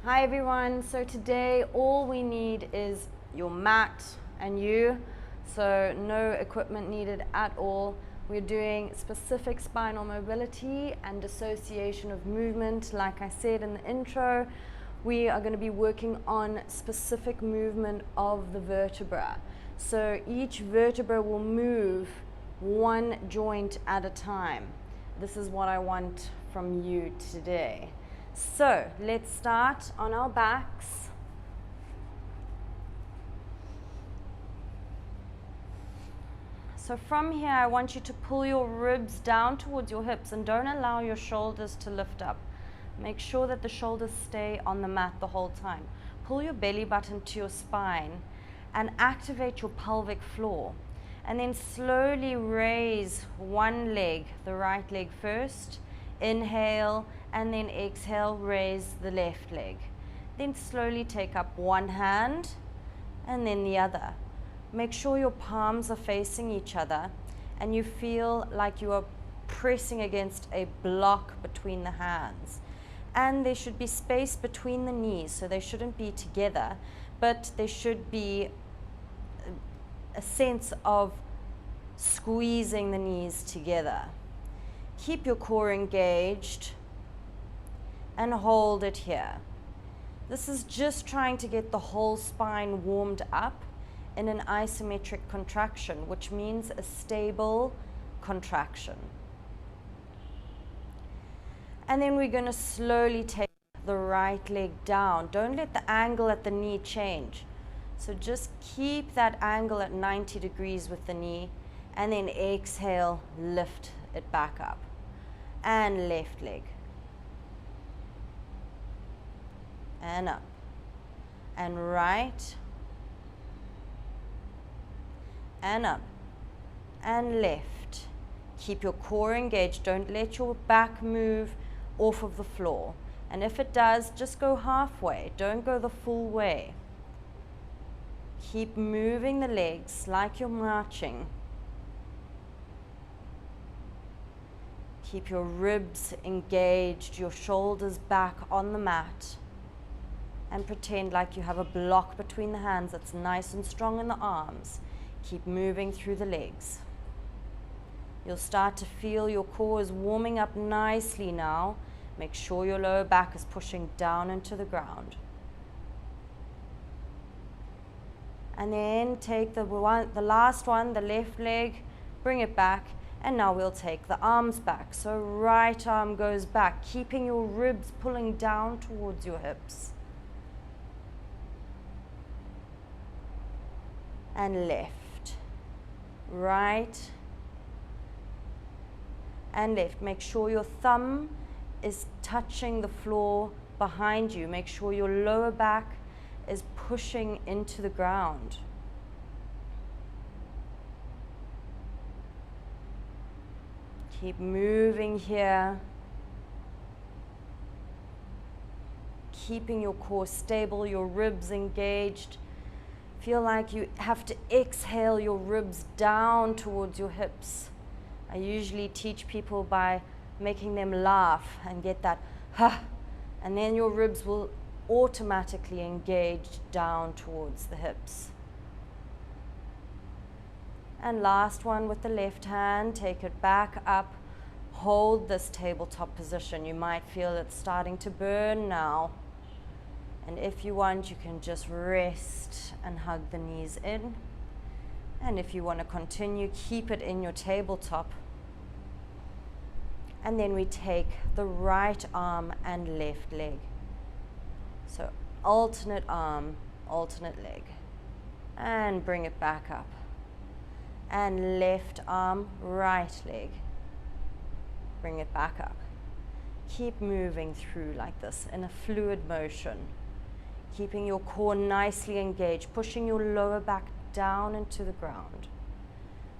Hi everyone, so today all we need is your mat and you, so no equipment needed at all. We're doing specific spinal mobility and dissociation of movement. Like I said in the intro, we are going to be working on specific movement of the vertebra. So each vertebra will move one joint at a time. This is what I want from you today. So let's start on our backs. So from here, I want you to pull your ribs down towards your hips and don't allow your shoulders to lift up. Make sure that the shoulders stay on the mat the whole time. Pull your belly button to your spine and activate your pelvic floor. And then slowly raise one leg, the right leg first. Inhale and then exhale, raise the left leg. Then slowly take up one hand and then the other. Make sure your palms are facing each other and you feel like you are pressing against a block between the hands. And there should be space between the knees, so they shouldn't be together, but there should be a sense of squeezing the knees together. Keep your core engaged and hold it here. This is just trying to get the whole spine warmed up in an isometric contraction, which means a stable contraction. And then we're going to slowly take the right leg down. Don't let the angle at the knee change. So just keep that angle at 90 degrees with the knee and then exhale, lift it back up. And left leg. And up. And right. And up. And left. Keep your core engaged. Don't let your back move off of the floor. And if it does, just go halfway. Don't go the full way. Keep moving the legs like you're marching. Keep your ribs engaged, your shoulders back on the mat. And pretend like you have a block between the hands that's nice and strong in the arms. Keep moving through the legs. You'll start to feel your core is warming up nicely now. Make sure your lower back is pushing down into the ground. And then take the last one, the left leg, bring it back. And now we'll take the arms back. So right arm goes back, keeping your ribs pulling down towards your hips. And left, right, and left. Make sure your thumb is touching the floor behind you. Make sure your lower back is pushing into the ground. Keep moving here. Keeping your core stable, your ribs engaged. Feel like you have to exhale your ribs down towards your hips. I usually teach people by making them laugh and get that ha, and then your ribs will automatically engage down towards the hips. And last one with the left hand, take it back up, hold this tabletop position. You might feel it starting to burn now. And if you want, you can just rest and hug the knees in. And if you want to continue, keep it in your tabletop. And then we take the right arm and left leg. So alternate arm, alternate leg. And bring it back up. And left arm, right leg. Bring it back up. Keep moving through like this in a fluid motion. Keeping your core nicely engaged, pushing your lower back down into the ground.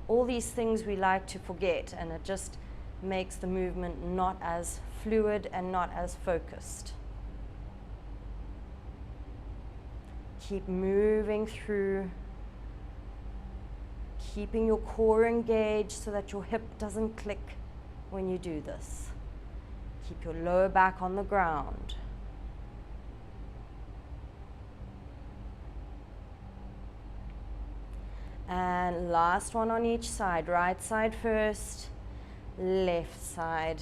All these things we like to forget, and it just makes the movement not as fluid and not as focused. Keep moving through, keeping your core engaged so that your hip doesn't click when you do this. Keep your lower back on the ground. And last one on each side. Right side first, left side.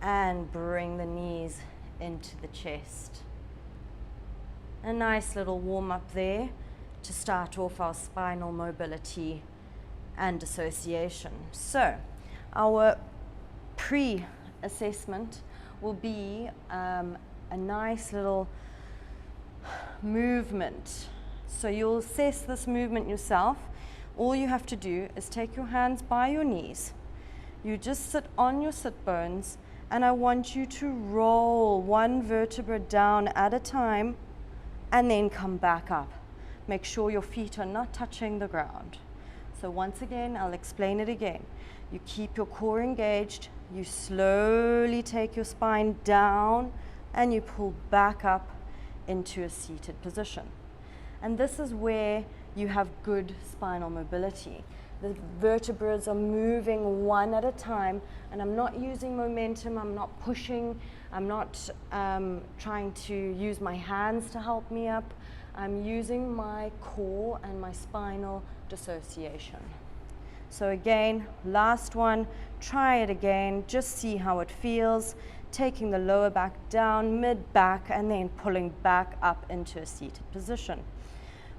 And bring the knees into the chest. A nice little warm up there to start off our spinal mobility and dissociation. So our pre-assessment will be a nice little movement. So you'll assess this movement yourself. All you have to do is take your hands by your knees. You just sit on your sit bones, and I want you to roll one vertebra down at a time and then come back up. Make sure your feet are not touching the ground. So once again, I'll explain it again. You keep your core engaged, you slowly take your spine down, and you pull back up into a seated position. And this is where you have good spinal mobility. The vertebrae are moving one at a time, and I'm not using momentum, I'm not pushing, I'm not trying to use my hands to help me up. I'm using my core and my spinal dissociation. So again, last one, try it again, just see how it feels. Taking the lower back down, mid back, and then pulling back up into a seated position.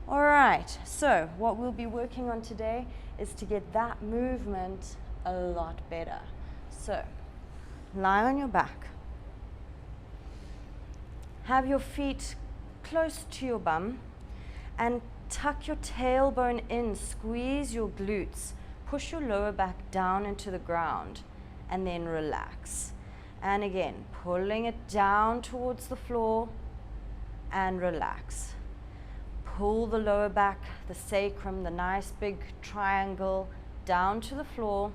All right, so what we'll be working on today is to get that movement a lot better. So, lie on your back. Have your feet close to your bum and tuck your tailbone in, squeeze your glutes, push your lower back down into the ground, and then relax. And again, pulling it down towards the floor and relax. Pull the lower back, the sacrum, the nice big triangle down to the floor,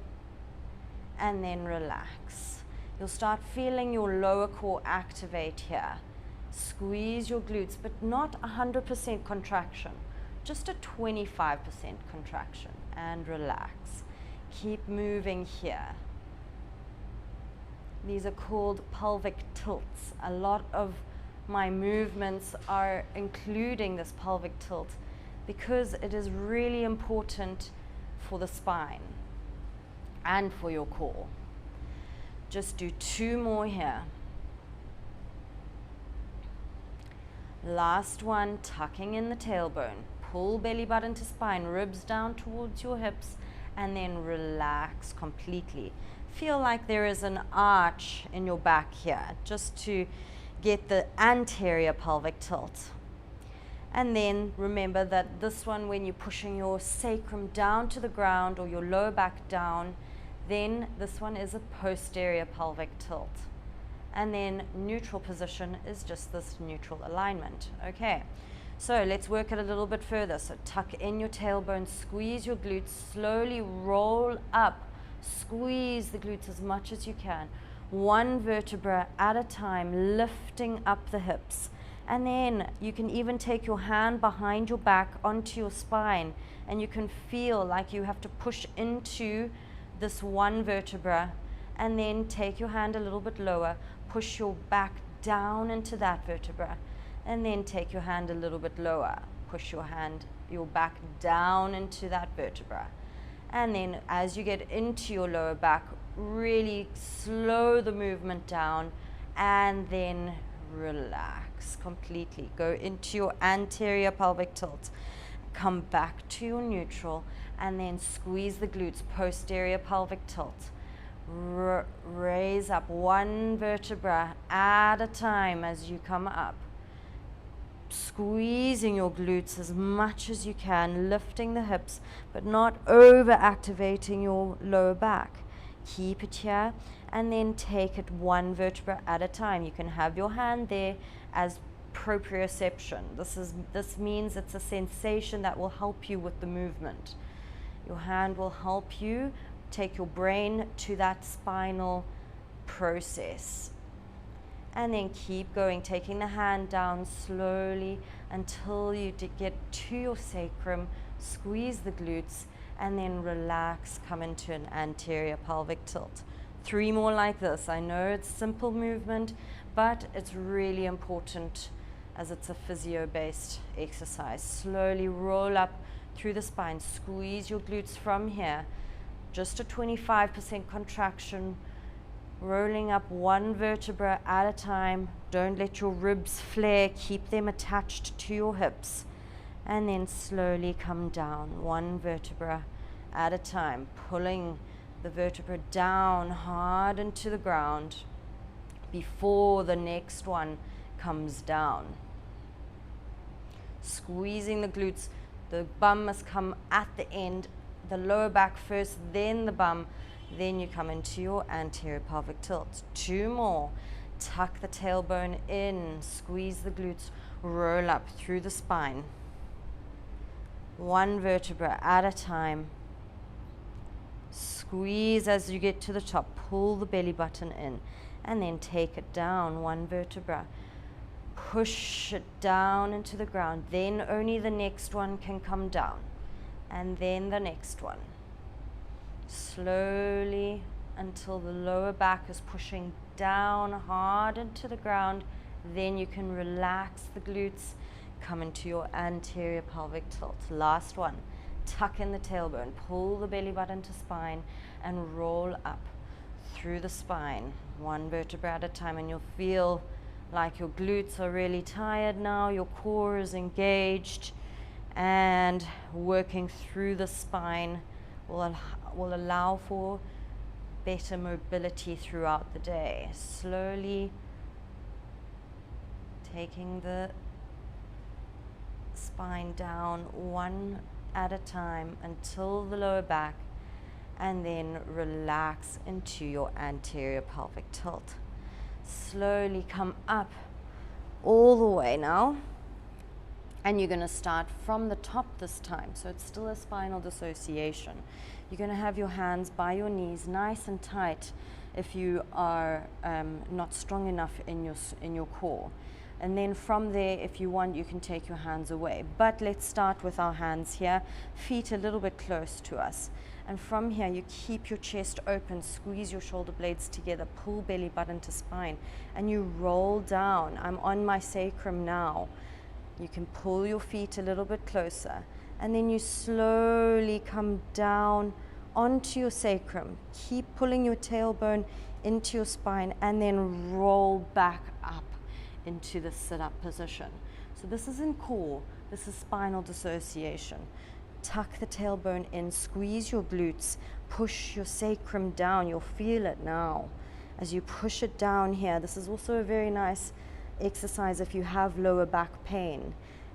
and then relax. You'll start feeling your lower core activate here. Squeeze your glutes, but not 100% contraction, just a 25% contraction, and relax. Keep moving here. These are called pelvic tilts. A lot of my movements are including this pelvic tilt because it is really important for the spine and for your core. Just do 2 more here. Last one, tucking in the tailbone. Pull belly button to spine, ribs down towards your hips, and then relax completely. Feel like there is an arch in your back here, just to get the anterior pelvic tilt. And then remember that this one, when you're pushing your sacrum down to the ground or your lower back down, then this one is a posterior pelvic tilt. And then neutral position is just this neutral alignment. Okay, so let's work it a little bit further. So tuck in your tailbone, squeeze your glutes, slowly roll up, squeeze the glutes as much as you can. One vertebra at a time, lifting up the hips. And then you can even take your hand behind your back onto your spine, and you can feel like you have to push into this one vertebra, and then take your hand a little bit lower, push your back down into that vertebra, and then take your hand a little bit lower, push your back down into that vertebra. And then as you get into your lower back, really slow the movement down, and then relax completely. Go into your anterior pelvic tilt, come back to your neutral, and then squeeze the glutes, posterior pelvic tilt. Raise up one vertebra at a time as you come up, squeezing your glutes as much as you can, lifting the hips, but not over activating your lower back. Keep it here, and then take it one vertebra at a time. You can have your hand there as proprioception. This means it's a sensation that will help you with the movement. Your hand will help you take your brain to that spinal process. And then keep going, taking the hand down slowly until you get to your sacrum, squeeze the glutes, and then relax, come into an anterior pelvic tilt. 3 more like this. I know it's simple movement, but it's really important as it's a physio-based exercise. Slowly roll up through the spine. Squeeze your glutes from here. Just a 25% contraction, rolling up one vertebra at a time. Don't let your ribs flare. Keep them attached to your hips. And then slowly come down, one vertebra at a time, pulling the vertebra down hard into the ground before the next one comes down. Squeezing the glutes. The bum must come at the end, the lower back first, then the bum, then you come into your anterior pelvic tilt. 2 more. Tuck the tailbone in, squeeze the glutes, roll up through the spine. One vertebra at a time. Squeeze as you get to the top, pull the belly button in, and then take it down, one vertebra. Push it down into the ground, then only the next one can come down, and then the next one. Slowly until the lower back is pushing down hard into the ground, then you can relax the glutes, come into your anterior pelvic tilt. Last one. Tuck in the tailbone, pull the belly button to spine, and roll up through the spine, one vertebra at a time, and you'll feel like your glutes are really tired now, your core is engaged, and working through the spine will allow for better mobility throughout the day. Slowly taking the spine down one at a time until the lower back, and then relax into your anterior pelvic tilt. Slowly come up all the way now, and you're going to start from the top this time, so it's still a spinal dissociation. You're going to have your hands by your knees nice and tight if you are not strong enough in your core. And then from there, if you want, you can take your hands away. But let's start with our hands here, feet a little bit close to us. And from here, you keep your chest open, squeeze your shoulder blades together, pull belly button to spine, and you roll down. I'm on my sacrum now. You can pull your feet a little bit closer, and then you slowly come down onto your sacrum. Keep pulling your tailbone into your spine, and then roll back up into the sit-up position. So this isn't core, this is spinal dissociation. Tuck the tailbone in, squeeze your glutes, push your sacrum down. You'll feel it now as you push it down here. This is also a very nice exercise if you have lower back pain.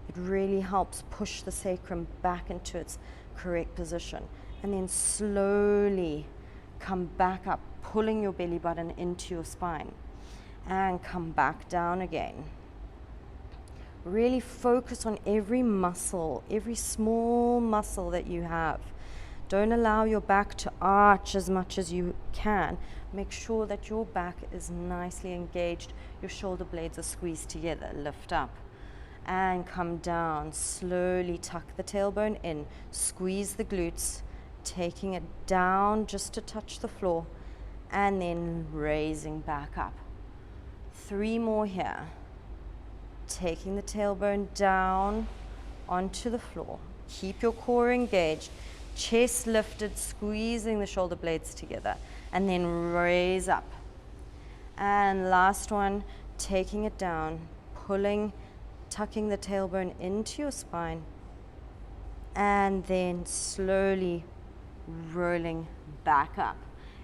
It really helps push the sacrum back into its correct position. And then slowly come back up, pulling your belly button into your spine. And come back down again. Really focus on every muscle, every small muscle that you have. Don't allow your back to arch as much as you can. Make sure that your back is nicely engaged. Your shoulder blades are squeezed together. Lift up and come down. Slowly tuck the tailbone in. Squeeze the glutes, taking it down just to touch the floor, and then raising back up. 3 more here. Taking the tailbone down onto the floor. Keep your core engaged. Chest lifted, squeezing the shoulder blades together. And then raise up. And last one, taking it down, pulling, tucking the tailbone into your spine. And then slowly rolling back up.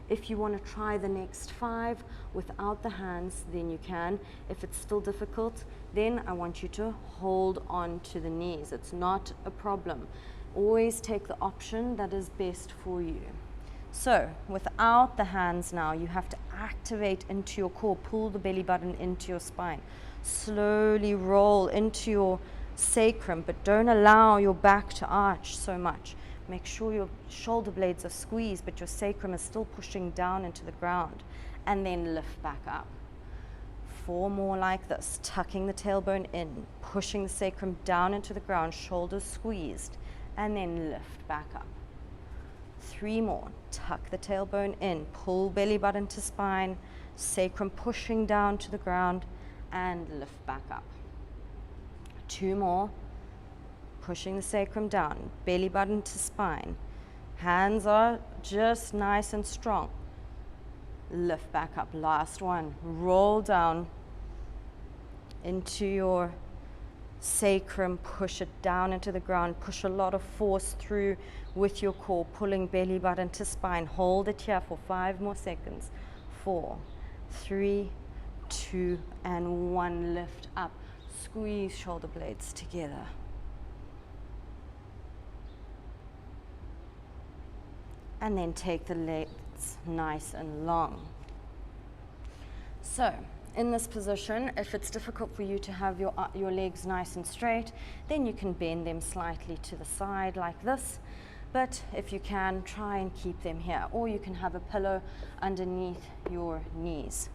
If you want to try the next 5 without the hands, then you can. If it's still difficult, then I want you to hold on to the knees. It's not a problem. Always take the option that is best for you. So without the hands now, you have to activate into your core. Pull the belly button into your spine. Slowly roll into your sacrum, but don't allow your back to arch so much. Make sure your shoulder blades are squeezed, but your sacrum is still pushing down into the ground. And then lift back up. 4 more like this. Tucking the tailbone in, pushing the sacrum down into the ground, shoulders squeezed, and then lift back up. 3 more. Tuck the tailbone in, pull belly button to spine, sacrum pushing down to the ground, and lift back up. 2 more. pushing the sacrum down, belly button to spine. Hands are just nice and strong. Lift back up, last one. Roll down into your sacrum, push it down into the ground, push a lot of force through with your core, pulling belly button to spine. Hold it here for 5 more seconds. 4, 3, 2, and 1. Lift up, squeeze shoulder blades together. And then take the legs nice and long. So, in this position, if it's difficult for you to have your legs nice and straight, then you can bend them slightly to the side like this. But if you can, try and keep them here. Or you can have a pillow underneath your knees.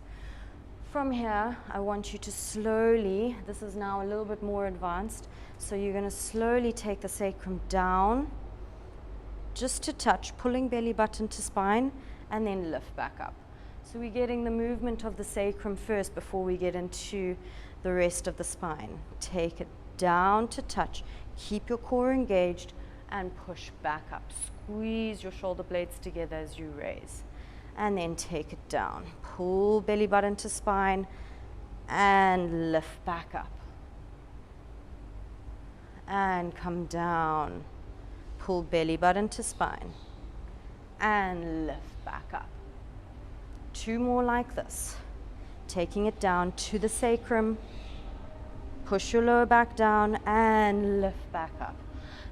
From here, I want you to slowly, this is now a little bit more advanced, so you're going to slowly take the sacrum down, just to touch, pulling belly button to spine, and then lift back up. So we're getting the movement of the sacrum first before we get into the rest of the spine. Take it down to touch, keep your core engaged, and push back up. Squeeze your shoulder blades together as you raise. And then take it down. Pull belly button to spine, and lift back up. And come down. Pull belly button to spine, and lift back up. 2 more like this. Taking it down to the sacrum, push your lower back down, and lift back up.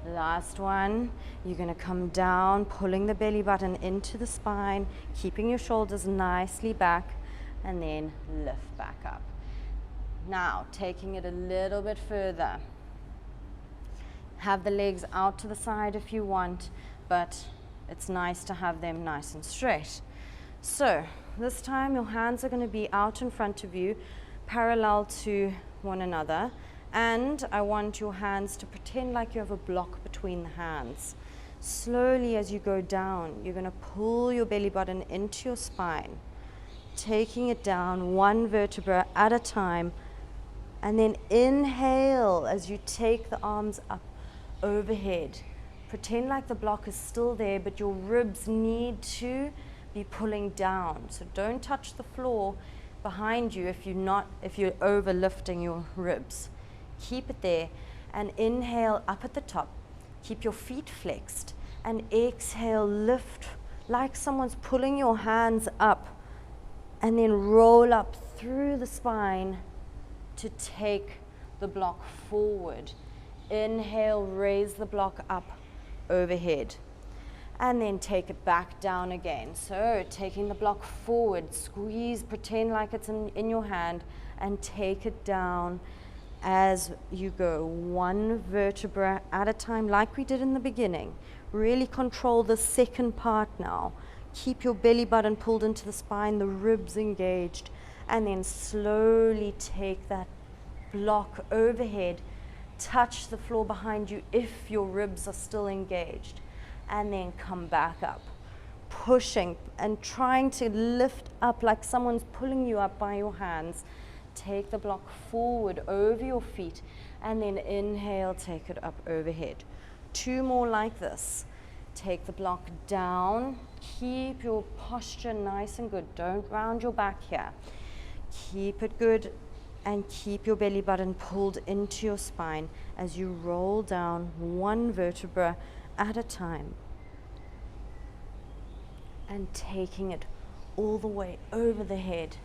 Last one, you're going to come down, pulling the belly button into the spine, keeping your shoulders nicely back, and then lift back up. Now, taking it a little bit further. Have the legs out to the side if you want, but it's nice to have them nice and straight. So, this time your hands are going to be out in front of you, parallel to one another, and I want your hands to pretend like you have a block between the hands. Slowly as you go down, you're going to pull your belly button into your spine, taking it down 1 vertebra at a time, and then inhale as you take the arms up overhead. Pretend like the block is still there, but your ribs need to be pulling down. So don't touch the floor behind you if you're over lifting your ribs. Keep it there and inhale up at the top. Keep your feet flexed and exhale, lift like someone's pulling your hands up, and then roll up through the spine to take the block forward. Inhale, raise the block up overhead, and then take it back down again. So taking the block forward, squeeze, pretend like it's in your hand, and take it down as you go, 1 vertebra at a time, like we did in the beginning. Really control the second part now. Keep your belly button pulled into the spine, the ribs engaged, and then slowly take that block overhead. Touch the floor behind you if your ribs are still engaged, and then come back up, pushing and trying to lift up like someone's pulling you up by your hands. Take the block forward over your feet, and then inhale, take it up overhead. 2 more like this. Take the block down, keep your posture nice and good. Don't round your back here. Keep it good, and keep your belly button pulled into your spine as you roll down 1 vertebra at a time. And taking it all the way over the head.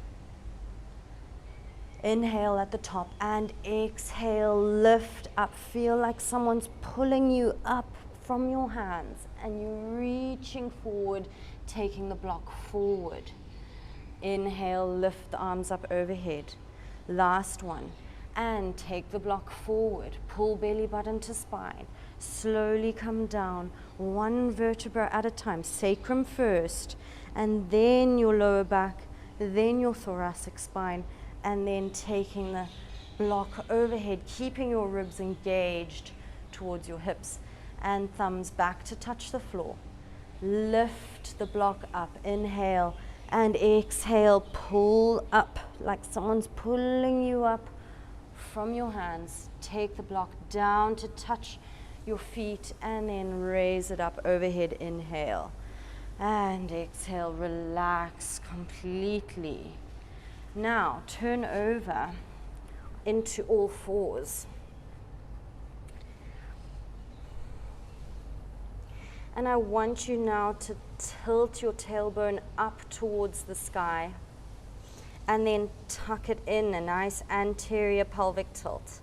Inhale at the top and exhale, lift up. Feel like someone's pulling you up from your hands and you're reaching forward, taking the block forward. Inhale, lift the arms up overhead. Last one, and take the block forward, pull belly button to spine, slowly come down 1 vertebra at a time, sacrum first, and then your lower back, then your thoracic spine, and then taking the block overhead, keeping your ribs engaged towards your hips, and thumbs back to touch the floor. Lift the block up, inhale, and exhale, pull up like someone's pulling you up from your hands. Take the block down to touch your feet, and then raise it up overhead. Inhale and exhale. Relax completely. Now turn over into all fours. And I want you now to tilt your tailbone up towards the sky and then tuck it in, a nice anterior pelvic tilt.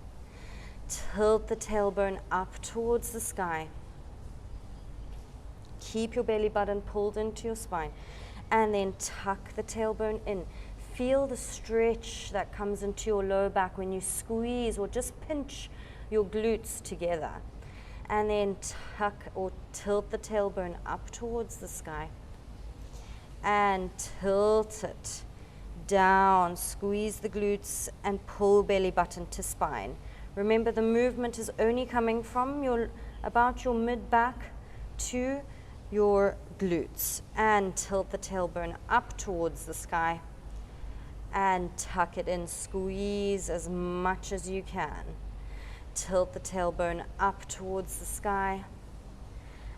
Tilt the tailbone up towards the sky. Keep your belly button pulled into your spine and then tuck the tailbone in. Feel the stretch that comes into your lower back when you squeeze or just pinch your glutes together. And then tuck or tilt the tailbone up towards the sky and tilt it down. Squeeze the glutes and pull belly button to spine. Remember, the movement is only coming from about your mid back to your glutes. And tilt the tailbone up towards the sky and tuck it in. Squeeze as much as you can. Tilt the tailbone up towards the sky.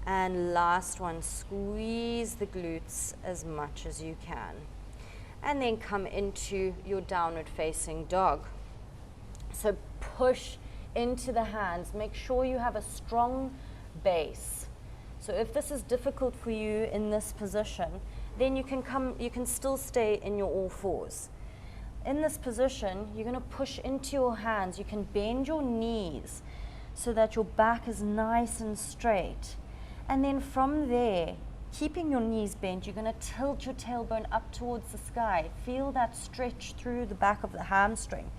And last one, squeeze the glutes as much as you can. And then come into your downward facing dog. So push into the hands. Make sure you have a strong base. So if this is difficult for you in this position, then you can still stay in your all fours. In this position, you're going to push into your hands. You can bend your knees so that your back is nice and straight. And then from there, keeping your knees bent, you're going to tilt your tailbone up towards the sky. Feel that stretch through the back of the hamstring.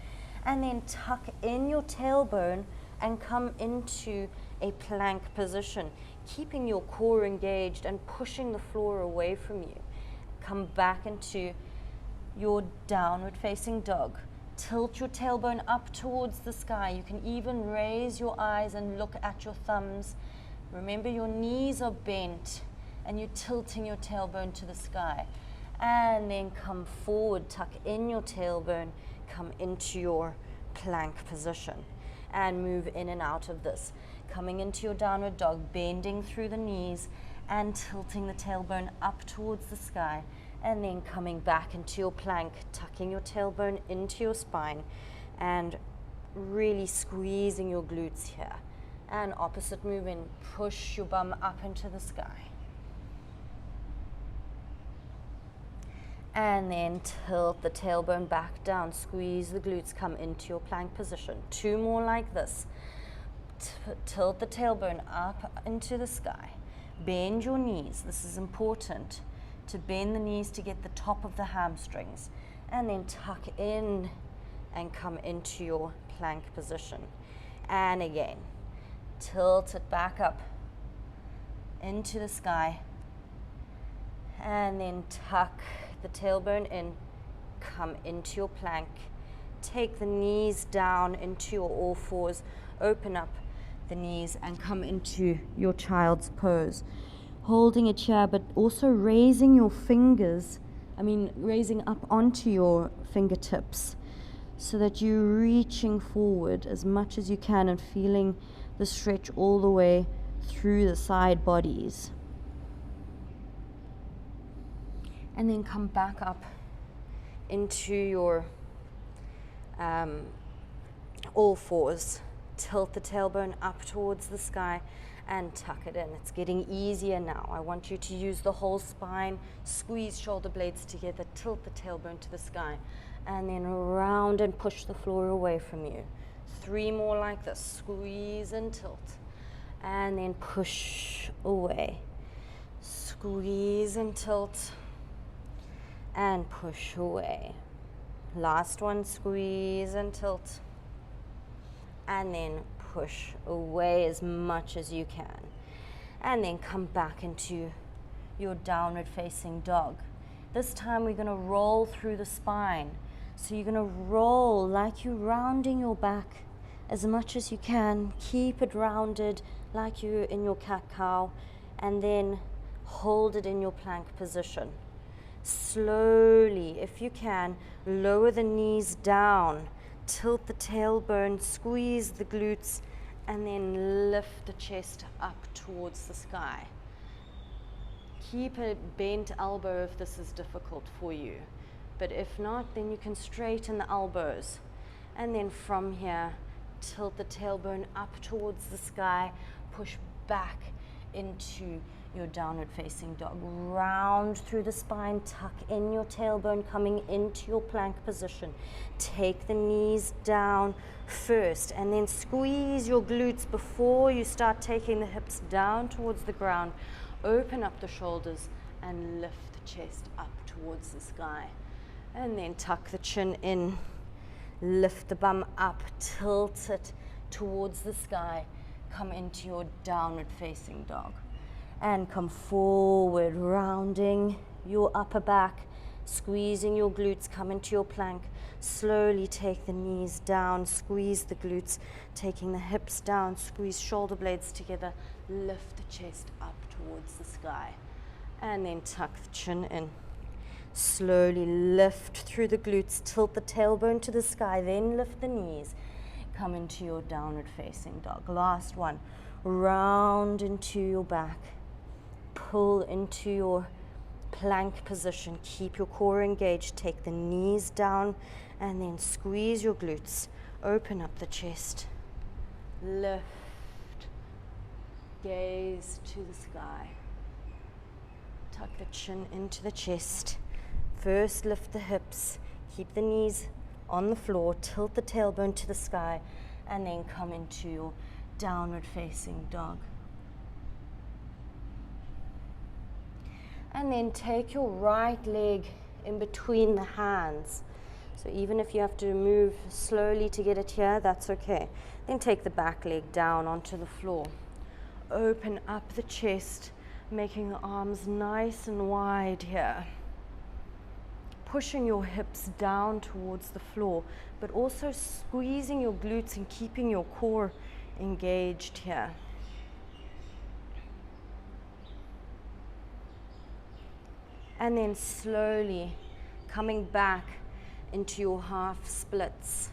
And then tuck in your tailbone and come into a plank position, keeping your core engaged and pushing the floor away from you. Come back into your downward facing dog. Tilt your tailbone up towards the sky. You can even raise your eyes and look at your thumbs. Remember, your knees are bent and you're tilting your tailbone to the sky. And then come forward, tuck in your tailbone, come into your plank position and move in and out of this. Coming into your downward dog, bending through the knees and tilting the tailbone up towards the sky. And then coming back into your plank, tucking your tailbone into your spine and really squeezing your glutes here. And opposite movement, push your bum up into the sky. And then tilt the tailbone back down, squeeze the glutes, come into your plank position. 2 more like this. Tilt the tailbone up into the sky. Bend your knees, this is important. To bend the knees to get the top of the hamstrings, and then tuck in and come into your plank position. And again, tilt it back up into the sky, and then tuck the tailbone in, come into your plank. Take the knees down into your all fours, open up the knees and come into your child's pose. Holding it here, but also raising your fingers, raising up onto your fingertips so that you're reaching forward as much as you can and feeling the stretch all the way through the side bodies. And then come back up into your all fours. Tilt the tailbone up towards the sky and tuck it in. It's getting easier now. I want you to use the whole spine, squeeze shoulder blades together, tilt the tailbone to the sky, and then around and push the floor away from you. 3 more like this. Squeeze and tilt, and then push away. Squeeze and tilt, and push away. Last one, squeeze and tilt, and then push away as much as you can. And then come back into your downward facing dog. This time we're going to roll through the spine. So you're going to roll like you're rounding your back as much as you can. Keep it rounded like you're in your cat-cow, and then hold it in your plank position. Slowly, if you can, lower the knees down. Tilt the tailbone, squeeze the glutes, and then lift the chest up towards the sky. Keep a bent elbow if this is difficult for you, but if not, then you can straighten the elbows. And then from here, tilt the tailbone up towards the sky, push back into your downward facing dog. Round through the spine, tuck in your tailbone, coming into your plank position. Take the knees down first, and then squeeze your glutes before you start taking the hips down towards the ground. Open up the shoulders and lift the chest up towards the sky. And then tuck the chin in, lift the bum up, tilt it towards the sky. Come into your downward facing dog. And come forward, rounding your upper back, squeezing your glutes, come into your plank. Slowly take the knees down, squeeze the glutes, taking the hips down, squeeze shoulder blades together, lift the chest up towards the sky. And then tuck the chin in. Slowly lift through the glutes, tilt the tailbone to the sky, then lift the knees. Come into your downward facing dog. Last one. Round into your back. Pull into your plank position. Keep your core engaged. Take the knees down and then squeeze your glutes. Open up the chest. Lift. Gaze to the sky. Tuck the chin into the chest. First lift the hips. Keep the knees on the floor. Tilt the tailbone to the sky and then come into your downward facing dog. And then take your right leg in between the hands. So even if you have to move slowly to get it here, that's okay. Then take the back leg down onto the floor. Open up the chest, making the arms nice and wide here. Pushing your hips down towards the floor, but also squeezing your glutes and keeping your core engaged here. And then slowly coming back into your half splits.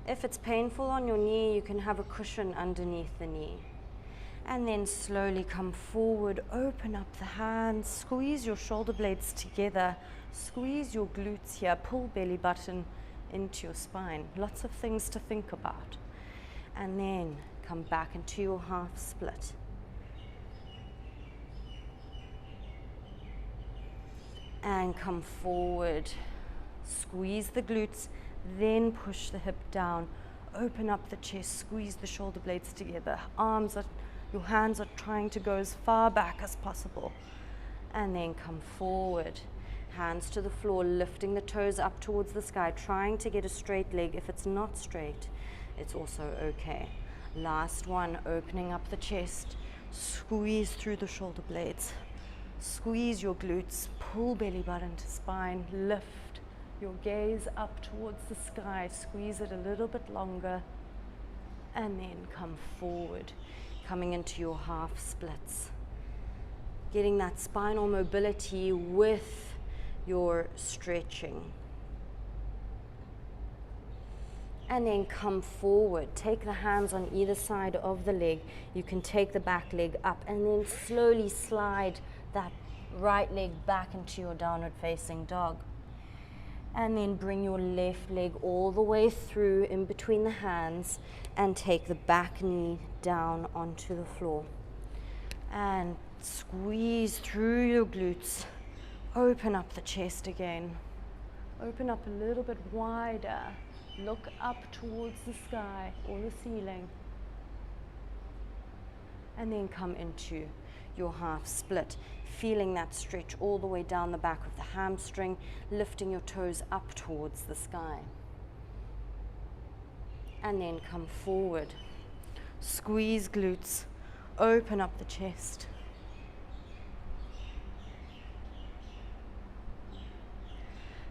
If it's painful on your knee, you can have a cushion underneath the knee. And then slowly come forward, open up the hands, squeeze your shoulder blades together, squeeze your glutes here, pull belly button into your spine. Lots of things to think about. And then come back into your half split. And come forward, squeeze the glutes, then push the hip down, open up the chest, squeeze the shoulder blades together. Your hands are trying to go as far back as possible. And then come forward, hands to the floor, lifting the toes up towards the sky, trying to get a straight leg. If it's not straight, it's also okay. Last one, opening up the chest, squeeze through the shoulder blades. Squeeze your glutes, pull belly button to spine, lift your gaze up towards the sky, squeeze it a little bit longer, and then come forward, coming into your half splits. Getting that spinal mobility with your stretching. And then come forward, take the hands on either side of the leg. You can take the back leg up and then slowly slide that right leg back into your downward facing dog. And then bring your left leg all the way through in between the hands and take the back knee down onto the floor. And squeeze through your glutes. Open up the chest again. Open up a little bit wider. Look up towards the sky or the ceiling. And then come into your half split, feeling that stretch all the way down the back of the hamstring, lifting your toes up towards the sky. And then come forward, squeeze glutes, open up the chest.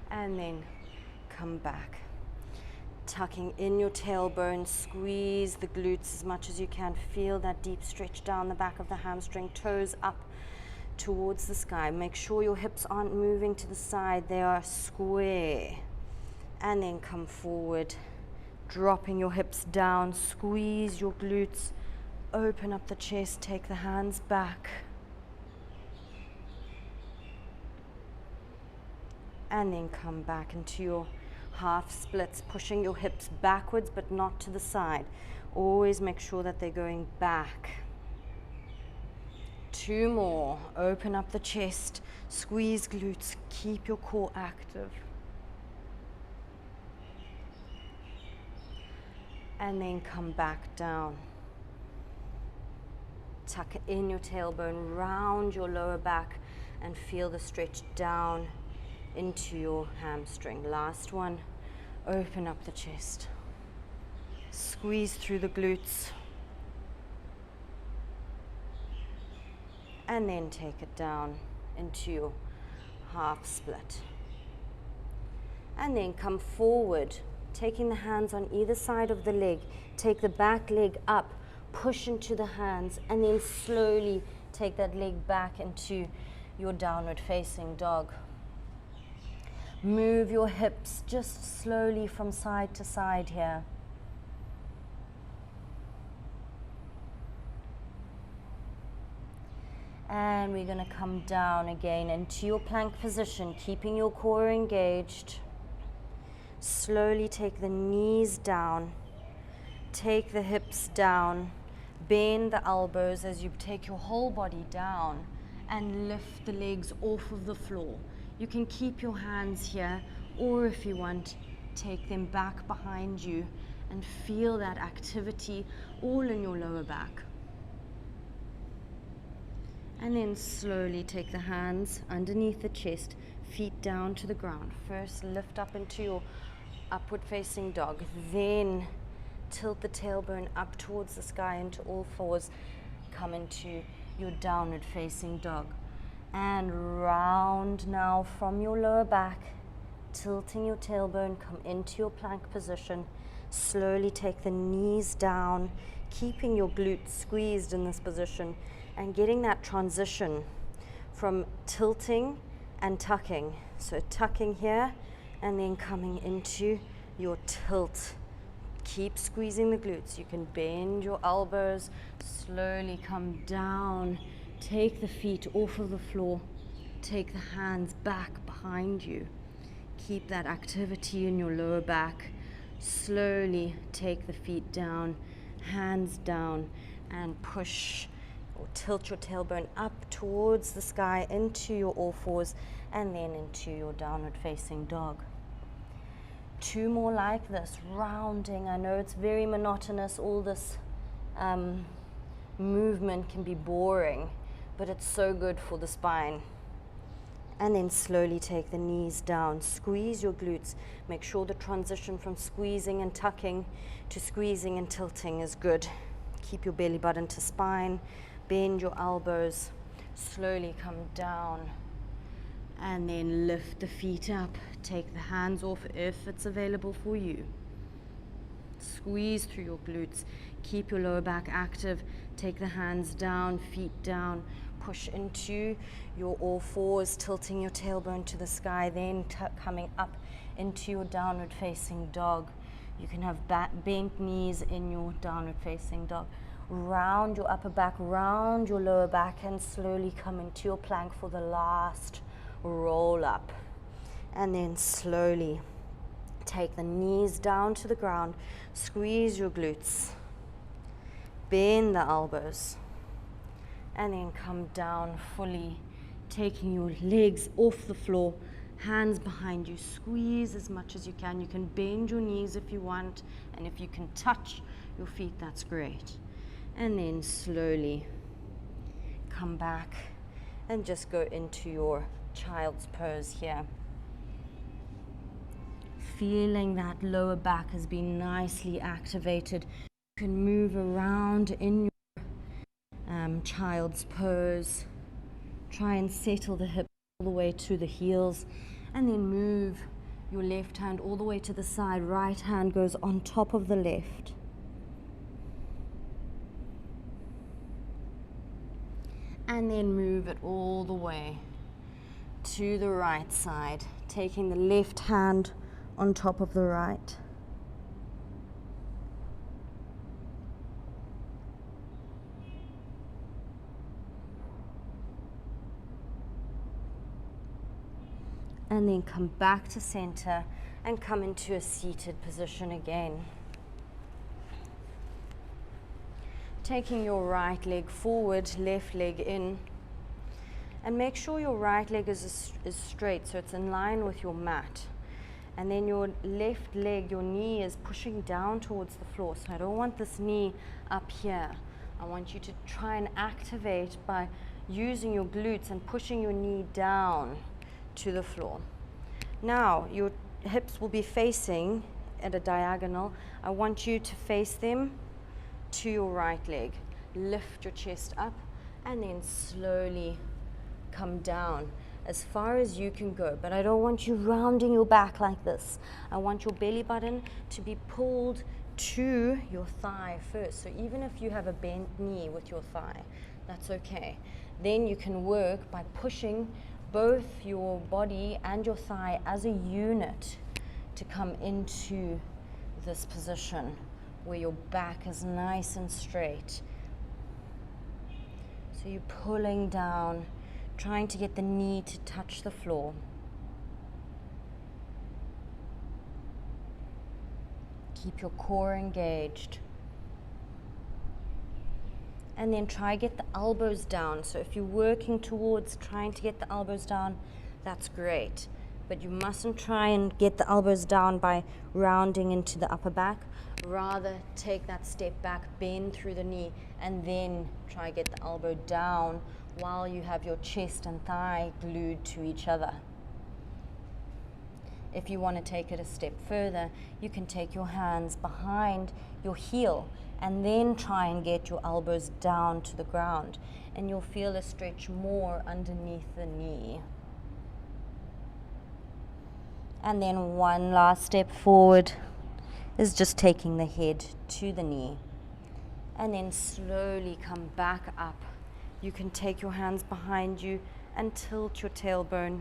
And then come back. Tucking in your tailbone, squeeze the glutes as much as you can. Feel that deep stretch down the back of the hamstring, toes up towards the sky. Make sure your hips aren't moving to the side, they are square. And then come forward, dropping your hips down, squeeze your glutes, open up the chest, take the hands back. And then come back into your half splits, pushing your hips backwards but not to the side. Always make sure that they're going back. 2 more. Open up the chest, squeeze glutes, keep your core active. And then come back down. Tuck in your tailbone, round your lower back, and feel the stretch down into your hamstring. Last one. Open up the chest. Squeeze through the glutes. And then take it down into your half split. And then come forward, taking the hands on either side of the leg. Take the back leg up, push into the hands, and then slowly take that leg back into your downward facing dog. Move your hips just slowly from side to side here. And we're going to come down again into your plank position, keeping your core engaged. Slowly take the knees down, take the hips down, bend the elbows as you take your whole body down and lift the legs off of the floor. You can keep your hands here, or if you want, take them back behind you and feel that activity all in your lower back. And then slowly take the hands underneath the chest, feet down to the ground. First, lift up into your upward facing dog, then tilt the tailbone up towards the sky into all fours. Come into your downward facing dog. And round now from your lower back, tilting your tailbone, come into your plank position. Slowly take the knees down, keeping your glutes squeezed in this position, and getting that transition from tilting and tucking. So tucking here and then coming into your tilt. Keep squeezing the glutes. You can bend your elbows, slowly come down, take the feet off of the floor, take the hands back behind you. Keep that activity in your lower back. Slowly take the feet down, hands down, and push or tilt your tailbone up towards the sky into your all fours and then into your downward facing dog. 2 more like this, rounding. I know it's very monotonous, all this movement can be boring, but it's so good for the spine. And then slowly take the knees down, squeeze your glutes. Make sure the transition from squeezing and tucking to squeezing and tilting is good. Keep your belly button to spine, bend your elbows, slowly come down, and then lift the feet up. Take the hands off if it's available for you. Squeeze through your glutes, keep your lower back active. Take the hands down, feet down, push into your all fours, tilting your tailbone to the sky, then coming up into your downward facing dog. You can have bent knees in your downward facing dog. Round your upper back, round your lower back, and slowly come into your plank for the last roll up. And then slowly take the knees down to the ground, squeeze your glutes, bend the elbows, and then come down fully, taking your legs off the floor, hands behind you, squeeze as much as you can. You can bend your knees if you want, and if you can touch your feet, that's great. And then slowly come back and just go into your child's pose here. Feeling that lower back has been nicely activated. You can move around in your child's pose. Try and settle the hips all the way to the heels, and then move your left hand all the way to the side. Right hand goes on top of the left. And then move it all the way to the right side, taking the left hand on top of the right. And then come back to center and come into a seated position again. Taking your right leg forward, left leg in. And make sure your right leg is straight, so it's in line with your mat. And then your left leg, your knee is pushing down towards the floor. So I don't want this knee up here. I want you to try and activate by using your glutes and pushing your knee down to the floor. Now, your hips will be facing at a diagonal. I want you to face them to your right leg. Lift your chest up and then slowly come down as far as you can go. But I don't want you rounding your back like this. I want your belly button to be pulled to your thigh first. So even if you have a bent knee with your thigh, that's okay. Then you can work by pushing both your body and your thigh as a unit to come into this position where your back is nice and straight. So you're pulling down, trying to get the knee to touch the floor. Keep your core engaged. And then try get the elbows down. So if you're working towards trying to get the elbows down, that's great. But you mustn't try and get the elbows down by rounding into the upper back. Rather take that step back, bend through the knee, and then try get the elbow down while you have your chest and thigh glued to each other. If you want to take it a step further, you can take your hands behind your heel and then try and get your elbows down to the ground, and you'll feel a stretch more underneath the knee. And then one last step forward is just taking the head to the knee, and then slowly come back up. You can take your hands behind you and tilt your tailbone,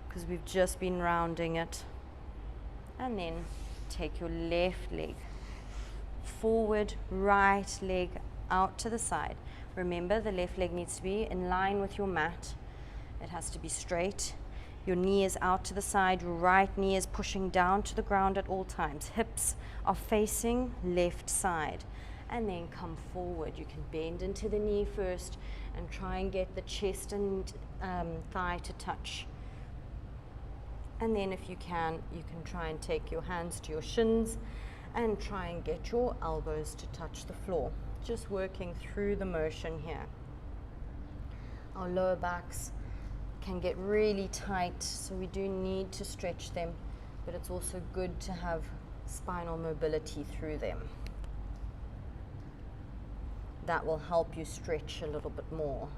because we've just been rounding it. And then take your left leg forward, right leg out to the side. Remember, the left leg needs to be in line with your mat. It has to be straight. Your knee is out to the side, your right knee is pushing down to the ground at all times. Hips are facing left side. And then come forward. You can bend into the knee first and try and get the chest and thigh to touch. And then if you can try and take your hands to your shins and try and get your elbows to touch the floor. Just working through the motion here. Our lower backs can get really tight, so we do need to stretch them, but it's also good to have spinal mobility through them. That will help you stretch a little bit more.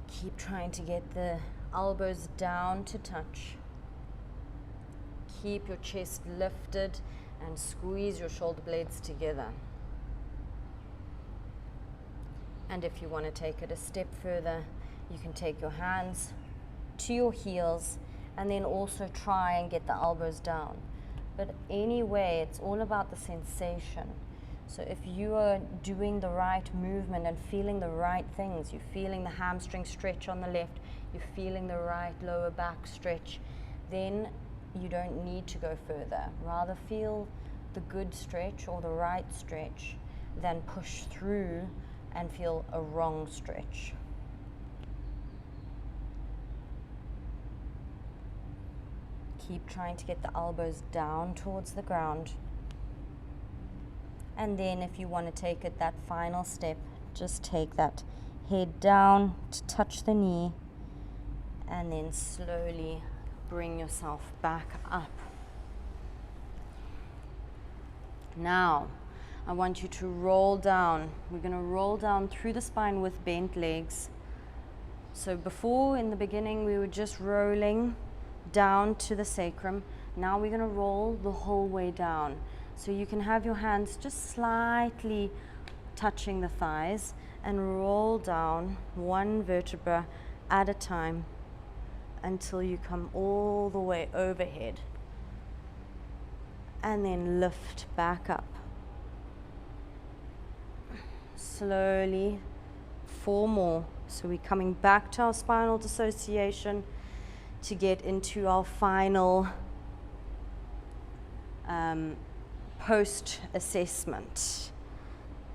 Keep trying to get the elbows down to touch. Keep your chest lifted and squeeze your shoulder blades together. And if you want to take it a step further, you can take your hands to your heels and then also try and get the elbows down. But anyway, it's all about the sensation. So if you are doing the right movement and feeling the right things, you're feeling the hamstring stretch on the left, you're feeling the right lower back stretch, then you don't need to go further. Rather feel the good stretch or the right stretch than push through and feel a wrong stretch. Keep trying to get the elbows down towards the ground. And then if you want to take it that final step, just take that head down to touch the knee and then slowly bring yourself back up. Now, I want you to roll down. We're going to roll down through the spine with bent legs. So before, in the beginning, we were just rolling down to the sacrum. Now we're going to roll the whole way down. So you can have your hands just slightly touching the thighs and roll down one vertebra at a time until you come all the way overhead. And then lift back up. Slowly, 4 more. So we're coming back to our spinal dissociation, to get into our final post-assessment.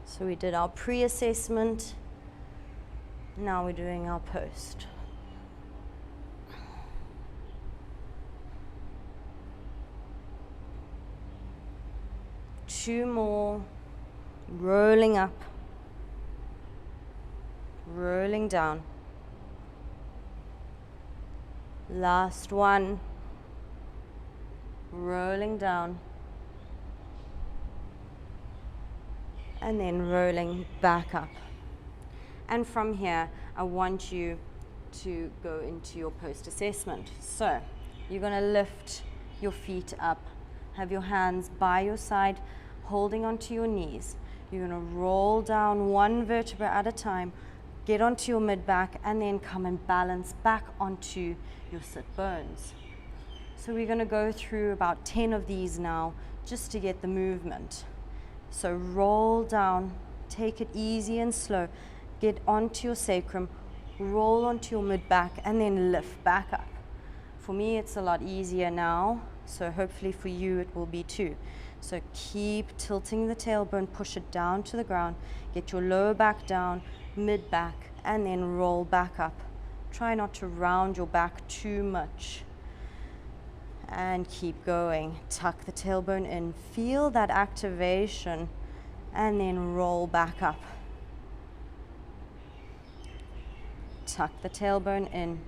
So we did our pre-assessment, now we're doing our post. Two more, rolling up, rolling down. Last one, rolling down, and then rolling back up. And from here, I want you to go into your post-assessment. So you're going to lift your feet up, have your hands by your side, holding onto your knees. You're going to roll down one vertebra at a time, get onto your mid-back, and then come and balance back onto your sit bones. So we're going to go through about 10 of these now, just to get the movement. So roll down, take it easy and slow, get onto your sacrum, roll onto your mid-back, and then lift back up. For me, it's a lot easier now, so hopefully for you it will be too. So keep tilting the tailbone, push it down to the ground, get your lower back down, mid-back, and then roll back up. Try not to round your back too much. And keep going. Tuck the tailbone in, feel that activation, and then roll back up. Tuck the tailbone in,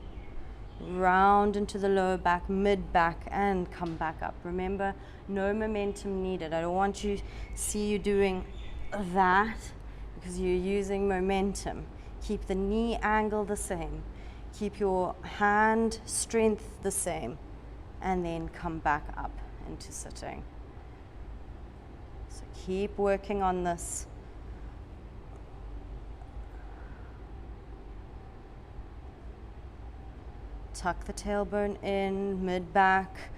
round into the lower back, mid-back, and come back up. Remember, no momentum needed. I don't want you to see you doing that because you're using momentum. Keep the knee angle the same. Keep your hand strength the same. And then come back up into sitting. So keep working on this. Tuck the tailbone in, mid-back,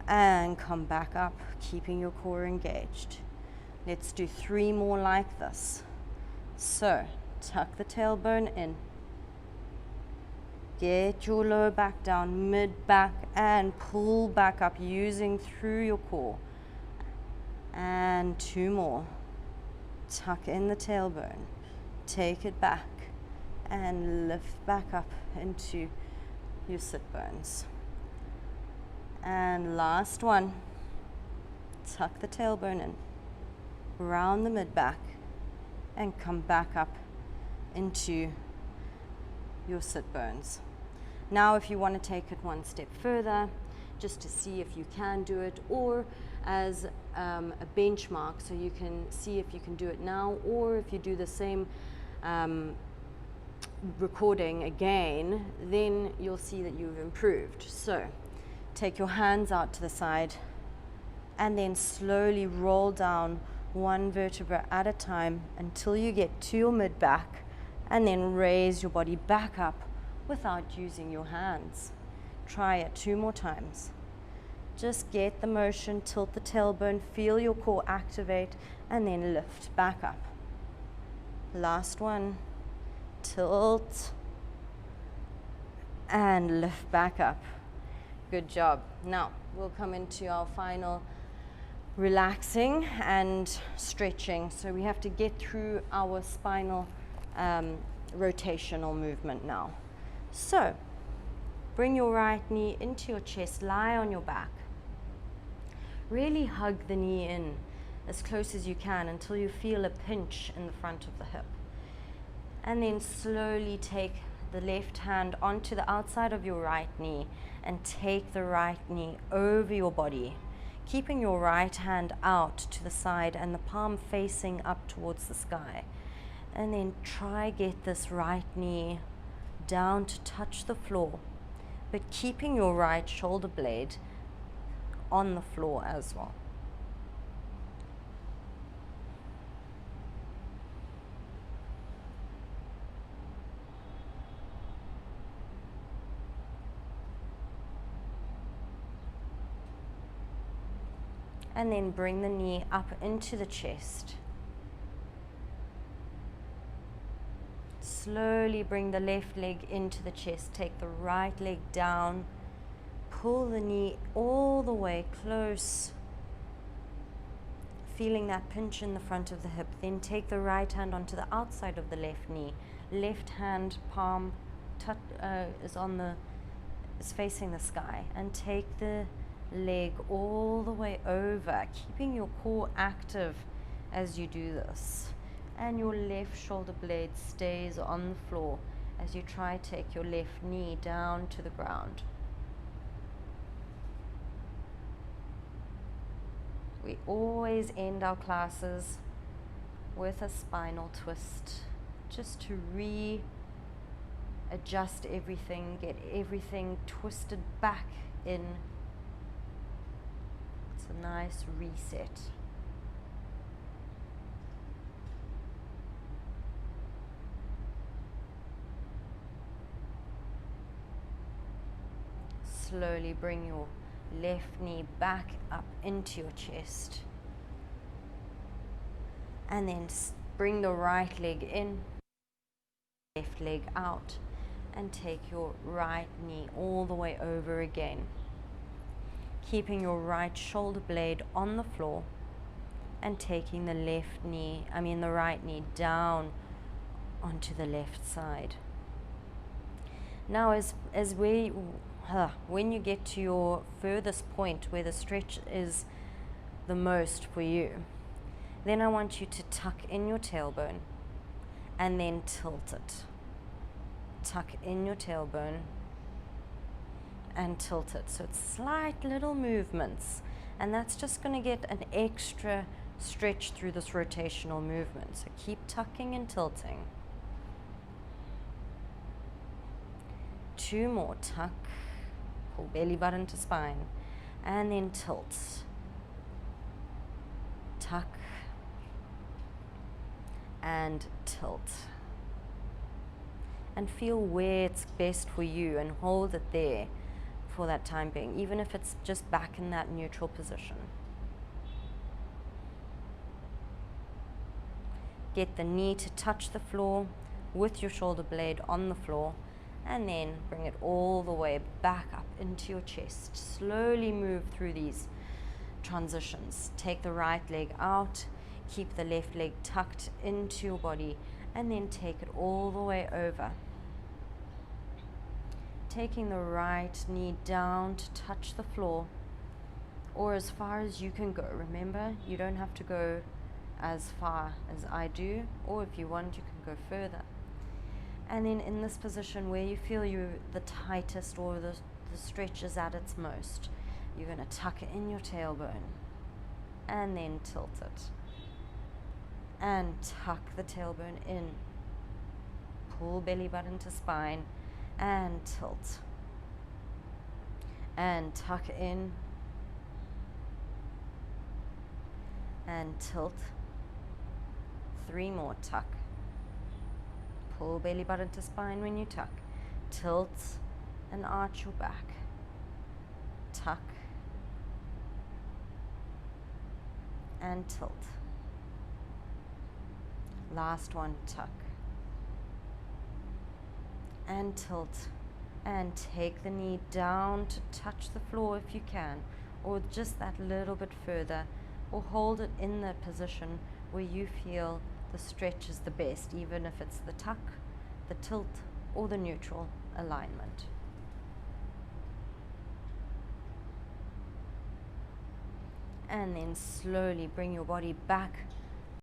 and come back up, keeping your core engaged. Let's do 3 more like this. So, tuck the tailbone in. Get your lower back down, mid-back, and pull back up using through your core. And 2 more. Tuck in the tailbone, take it back, and lift back up into your sit bones. And last one. Tuck the tailbone in, round the mid-back, and come back up into your sit bones. Now if you want to take it one step further, just to see if you can do it, or as a benchmark, so you can see if you can do it now, or if you do the same recording again, then you'll see that you've improved. So take your hands out to the side and then slowly roll down one vertebra at a time until you get to your mid-back, and then raise your body back up without using your hands. Try it 2 more times. Just get the motion, tilt the tailbone, feel your core activate, and then lift back up. Last one. Tilt and lift back up. Good job. Now we'll come into our final relaxing and stretching. So we have to get through our spinal rotational movement now. So bring your right knee into your chest, lie on your back. Really hug the knee in as close as you can until you feel a pinch in the front of the hip. And then slowly take the left hand onto the outside of your right knee and take the right knee over your body, keeping your right hand out to the side and the palm facing up towards the sky. And then try get this right knee down to touch the floor, but keeping your right shoulder blade on the floor as well. And then bring the knee up into the chest. slowly bring the left leg into the chest. Take the right leg down. Pull the knee all the way close. Feeling that pinch in the front of the hip. Then take the right hand onto the outside of the left knee. Left hand palm is facing the sky, and take the leg all the way over, keeping your core active as you do this. And your left shoulder blade stays on the floor as you try to take your left knee down to the ground. We always end our classes with a spinal twist, just to adjust everything, get everything twisted back in. It's a nice reset. Slowly bring your left knee back up into your chest. And then bring the right leg in, left leg out, and take your right knee all the way over again. Keeping your right shoulder blade on the floor and taking the right knee down onto the left side. Now when you get to your furthest point where the stretch is the most for you, then I want you to tuck in your tailbone and then tilt it. Tuck in your tailbone and tilt it. So it's slight little movements, and that's just going to get an extra stretch through this rotational movement. So keep tucking and tilting. 2 more. Tuck, pull belly button to spine, and then tilt. Tuck and tilt. And feel where it's best for you and hold it there for that time being, even if it's just back in that neutral position. Get the knee to touch the floor with your shoulder blade on the floor, and then bring it all the way back up into your chest. Slowly move through these transitions. Take the right leg out, keep the left leg tucked into your body, and then take it all the way over. Taking the right knee down to touch the floor, or as far as you can go. Remember, you don't have to go as far as I do, or if you want, you can go further. And then in this position where you feel you're the tightest or the stretch is at its most, you're going to tuck in your tailbone and then tilt it. And tuck the tailbone in. Pull belly button to spine and tilt. And tuck in and tilt. 3 more. Tuck. Pull belly button to spine when you tuck. Tilt and arch your back. Tuck and tilt. Last one. Tuck and tilt, and take the knee down to touch the floor if you can, or just that little bit further, or hold it in the position where you feel the stretch is the best, even if it's the tuck, the tilt, or the neutral alignment. And then slowly bring your body back